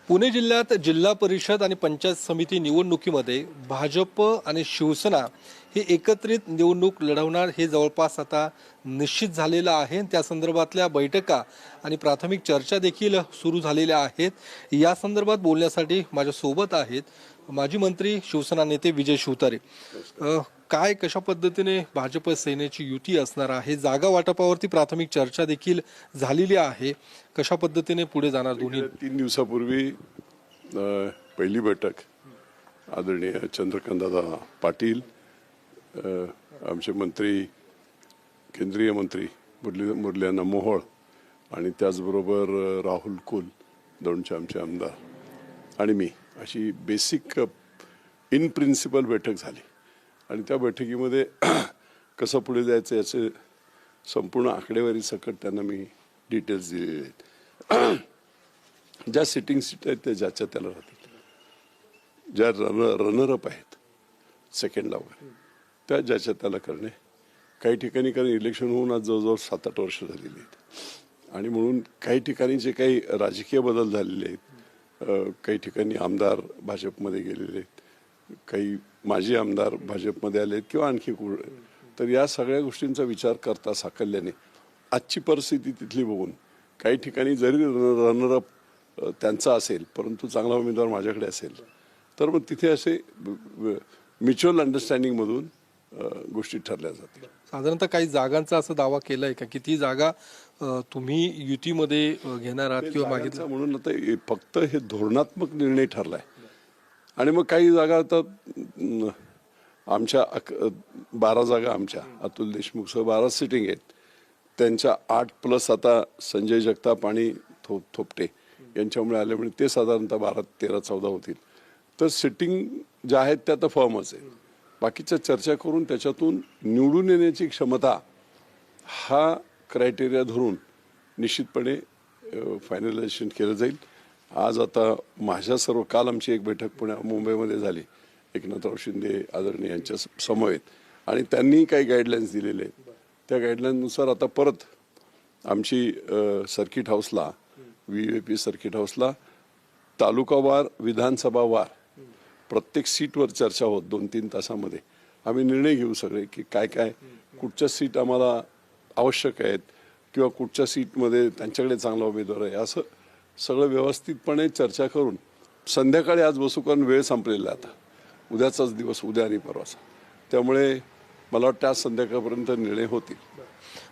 पुणे जिल्ह्यात जिल्हा परिषद आणि पंचायत समिती निवडणुकीमध्ये भाजप आणि शिवसेना हे एकत्रित निवडणूक लढवणार हे जवळपास आता निश्चित झालेलं आहे। त्या संदर्भातल्या बैठका आणि प्राथमिक चर्चा देखील सुरू झालेल्या आहेत। या संदर्भात बोलण्यासाठी माझ्या सोबत आहेत माजी मंत्री शिवसेना नेते विजय शिवतारे। काय कशा पद्धतीने भाजप सेनेची युती असणार आहे, जागा वाटपावरती प्राथमिक चर्चा देखील झालेली आहे, कशा पद्धतीने पुढे जाणार दोन्ही? 3 दिवसापूर्वी पहिली बैठक आदरणीय चंद्रकांतदादा पाटील, आमचे मंत्री केंद्रीय मंत्री मुरली मोहोळ आणि त्याचबरोबर राहुल कुल, दोनचे आमचे आमदार आणि मी, अशी बेसिक इन प्रिन्सिपल बैठक झाली। आणि त्या बैठकीमध्ये कसं पुढे जायचं याचे संपूर्ण आकडेवारी सकट त्यांना मी डिटेल्स दिलेले आहेत। ज्या सिटिंग सीट आहेत त्या ज्याच्या त्याला राहतात, ज्या रनरअप आहेत सेकंडला वगैरे त्या ज्याच्या त्याला करणे। काही ठिकाणी कारण इलेक्शन होऊन आज जवळजवळ 7-8 वर्ष झालेली आहेत आणि म्हणून काही ठिकाणी जे काही राजकीय बदल झालेले आहेत, काही ठिकाणी आमदार भाजपमध्ये गेलेले आहेत, काही माजी आमदार भाजपमध्ये आले आहेत किंवा आणखी तर या सगळ्या गोष्टींचा विचार करता साकल्याने आजची परिस्थिती तिथली बघून काही ठिकाणी जरी रनरअप त्यांचा असेल परंतु चांगला उमेदवार माझ्याकडे असेल तर मग तिथे असे म्युच्युअल अंडरस्टँडिंगमधून गोष्टी ठरल्या जातील। साधारणतः काही जागांचा असा दावा केलाय का किती जागा तुम्ही युतीमध्ये घेणार आहात किंवा मागितलं? म्हणून आता फक्त हे धोरणात्मक निर्णय ठरलाय आणि मग काही जागा आता आमच्या 12 जागा आमच्या अतुल देशमुखसह 12 सिटिंग आहेत, त्यांच्या 8+ आता संजय जगताप आणि थोपटे यांच्यामुळे आल्यामुळे ते साधारणतः 12, 13, 14 होतील। तर सिटिंग ज्या आहेत त्या तर फॉर्मच आहे, बाकीच्या चर्चा करून त्याच्यातून निवडून येण्याची क्षमता हा क्रायटेरिया धरून निश्चितपणे फायनलायझेशन केलं जाईल। आज आता माझ्या काल आमची एक बैठक मुंबईमध्ये झाली एकनाथराव शिंदे आदरणीय यांच्या समवेत आणि त्यांनी काही गाईडलाईन्स दिलेले आहेत। त्या गाईडलाईन्सनुसार आता परत आमची सर्किट हाऊसला VVIP सर्किट हाऊसला तालुकावार विधानसभावार प्रत्येक सीटवर चर्चा होत 2-3 तासामध्ये आम्ही निर्णय घेऊ सगळे की काय काय कुठच्या सीट आम्हाला आवश्यक आहेत किंवा कुठच्या सीटमध्ये त्यांच्याकडे चांगला उमेदवार आहे, असं सगळं व्यवस्थितपणे चर्चा करून संध्याकाळी आज बसू, कारण वेळ संपलेला आहे आता, उद्याचाच दिवस उद्या आणि परवाचा, त्यामुळे मला वाटतं आज संध्याकाळपर्यंत निर्णय होतील।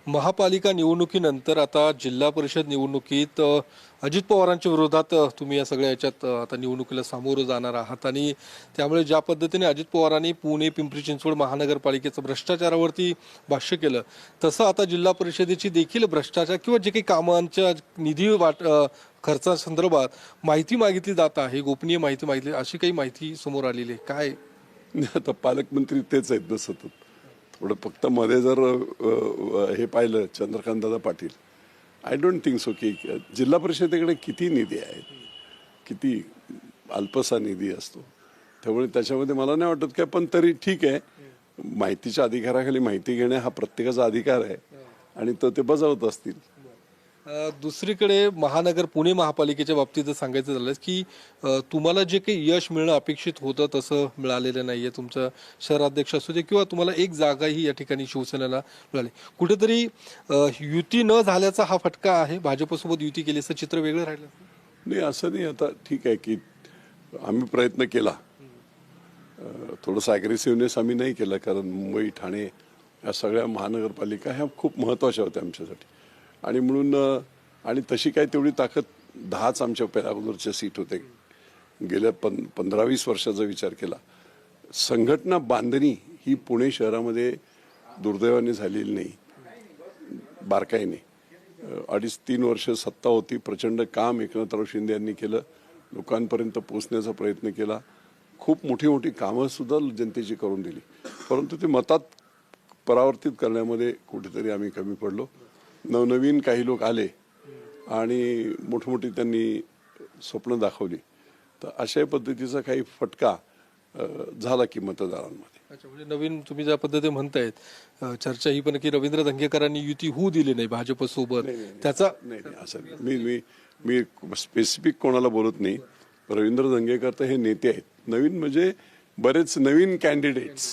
महापालिका निवडणुकीनंतर आता जिल्हा परिषद निवडणुकीत अजित पवारांच्या विरोधात तुम्ही या सगळ्या याच्यात आता निवडणुकीला सामोरं जाणार आहात आणि त्यामुळे ज्या पद्धतीने अजित पवारांनी पुणे पिंपरी चिंचवड महानगरपालिकेचं भ्रष्टाचारावरती भाष्य केलं तसं आता जिल्हा परिषदेची देखील भ्रष्टाचार किंवा जे काही कामांच्या निधी खर्चासंदर्भात माहिती मागितली जात आहे, गोपनीय माहिती मागितली, अशी काही माहिती समोर आलेली आहे काय? आता पालकमंत्री तेच आहेत ना सतत, थोडं फक्त मध्ये जर हे पाहिलं Chandrakantdada Patil, I don't think so की जिल्हा परिषदेकडे किती निधी आहे, किती अल्पसा निधी असतो, त्यामुळे त्याच्यामध्ये मला नाही वाटत काय, पण तरी ठीक आहे, माहितीच्या अधिकाराखाली माहिती घेणे हा प्रत्येकाचा अधिकार आहे आणि तो ते बजावत असतील। दुसरीकडे पुणे महापालिकेच्या बाबतीत जर सांगायचं झालं की तुम्हाला जे काही यश मिळणं अपेक्षित होतं तसं मिळालेलं नाहीये, तुमचं शहराध्यक्ष असू दे किंवा तुम्हाला एक जागाही या ठिकाणी शिवसेनेला मिळाली, कुठेतरी युती न झाल्याचा हा फटका आहे, भाजपसोबत युती केली असं चित्र वेगळं राहिलं नाही, असं नाही। आता ठीक आहे की आम्ही प्रयत्न केला, थोडंसं ॲग्रेसिव्हनेस आम्ही नाही केला, कारण मुंबई ठाणे या सगळ्या महानगरपालिका ह्या खूप महत्त्वाच्या होत्या आमच्यासाठी आणि म्हणून आणि तशी काय तेवढी ताकद 10च आमच्या पहिल्या अगोदरच्या सीट होते। गेल्या 15-20 वर्षाचा विचार केला, संघटना बांधणी ही पुणे शहरामध्ये दुर्दैवाने झालेली नाही, बारकाईने 2.5-3 वर्ष सत्ता होती, प्रचंड काम एकनाथराव शिंदे यांनी केलं, लोकांपर्यंत पोहोचण्याचा प्रयत्न केला, खूप मोठी मोठी कामं सुद्धा जनतेची करून दिली, परंतु ते मतात परावर्तित करण्यामध्ये कुठेतरी आम्ही कमी पडलो। नवनवीन काही लोक आले आणि मोठमोठी त्यांनी स्वप्न दाखवली, तर अशा पद्धतीचा काही फटका झाला की मतदारांमध्ये। अच्छा, म्हणजे नवीन तुम्ही ज्या पद्धतीने म्हणतायत चर्चा ही पण की रवींद्र धंगेकरांनी युती होऊ दिली नाही भाजप सोबत, त्याचा नाही असं मी स्पेसिफिक कोणाला बोलत नाही, रवींद्र दंगेकर तर हे नेते आहेत, नवीन म्हणजे बरेच नवीन कॅन्डिडेट्स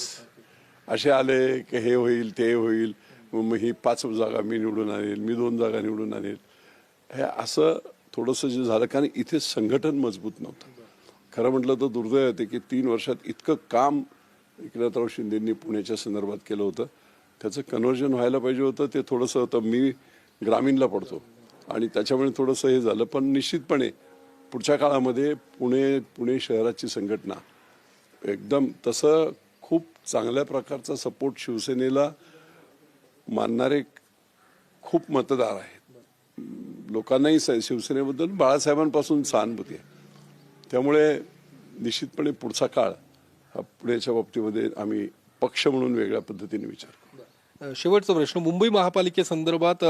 असे आले की हे होईल ते होईल, मग ही 5 जागा मी निवडून आणेल, मी 2 जागा निवडून आणेल, हे असं थोडंसं जे झालं. कारण इथे संघटन मजबूत नव्हतं. खरं म्हटलं तर दुर्दैव होते की 3 वर्षात इतकं काम एकनाथराव शिंदेंनी पुण्याच्या संदर्भात केलं होतं, त्याचं कन्व्हर्जन व्हायला पाहिजे होतं. ते थोडंसं होतं. मी ग्रामीणला पडतो आणि त्याच्यामुळे थोडंसं हे झालं. पण निश्चितपणे पुढच्या काळामध्ये पुणे शहराची संघटना एकदम तसं खूप चांगल्या प्रकारचा सपोर्ट शिवसेनेला मानणारे खूप मतदार आहेत. लोकांनाही शिवसेनेबद्दल बाळासाहेबांपासून सहानुभूती आहे. त्यामुळे निश्चितपणे पुढचा काळ हा पुण्याच्या बाबतीमध्ये आम्ही पक्ष म्हणून वेगळ्या पद्धतीने विचार करू. शेवटचा प्रश्न, मुंबई महापालिकेसंदर्भात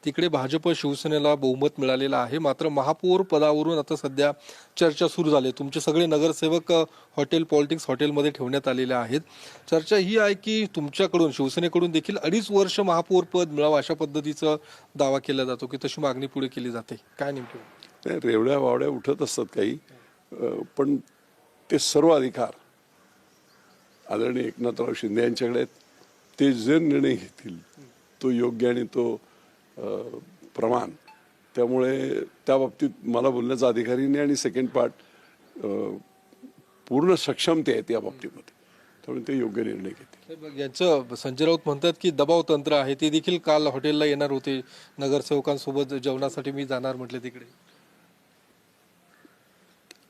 तिकडे भाजप शिवसेनेला बहुमत मिळालेलं आहे, मात्र महापौर पदावरून आता सध्या चर्चा सुरू झाली. तुमचे सगळे नगरसेवक हॉटेल पॉलिटिक्स हॉटेलमध्ये ठेवण्यात आलेले आहेत. चर्चा ही आहे की तुमच्याकडून शिवसेनेकडून देखील 2.5 वर्ष महापौर पद मिळावं अशा पद्धतीचा दावा केला जातो की तशी मागणी पुढे केली जाते. काय नेमकी रेवड्या वावड्या उठत असतात काही, पण ते सर्व अधिकार आदरणीय एकनाथराव शिंदे यांच्याकडे आहेत. ते जे निर्णय घेतील तो योग्य आणि तो प्रमाण. त्यामुळे त्या बाबतीत मला बोलण्याचा अधिकारही नाही. आणि सेकंड पार्ट, पूर्ण सक्षमते आहेत या बाबतीमध्ये, त्यामुळे ते योग्य निर्णय घेतील. यांचं संजय राऊत म्हणतात की दबाव तंत्र आहे. ते देखील काल हॉटेलला येणार होते नगरसेवकांसोबत जेवणासाठी, मी जाणार म्हटले तिकडे.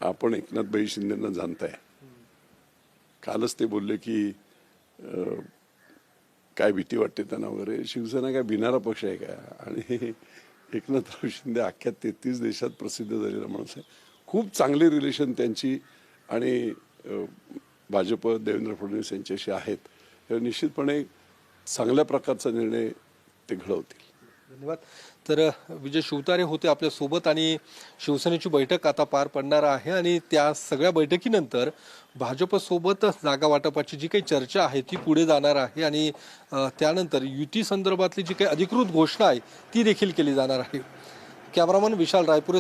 आपण एकनाथभाई शिंदेंना जाणताय. कालच ते बोलले की काय भीती वाटते त्यांना वगैरे. शिवसेना काय भिणारा पक्ष आहे का? आणि एकनाथराव शिंदे अख्ख्या 33 देशात प्रसिद्ध झालेला माणूस आहे. खूप चांगली रिलेशन त्यांची आणि भाजप देवेंद्र फडणवीस यांच्याशी आहेत. तर निश्चितपणे चांगल्या प्रकारचा निर्णय ते घडवतील. धन्यवाद. तर विजय शिवतारे होते आपल्या सोबत आणि शिवसेनेची बैठक आता पार पडणार आहे आणि त्या सगळ्या बैठकीनंतर भाजपसोबत जागा वाटपाची जी काही चर्चा आहे ती पुढे जाणार आहे आणि त्यानंतर युती संदर्भातली जी काही अधिकृत घोषणा आहे ती देखील केली जाणार आहे. कॅमेरामन विशाल रायपुरे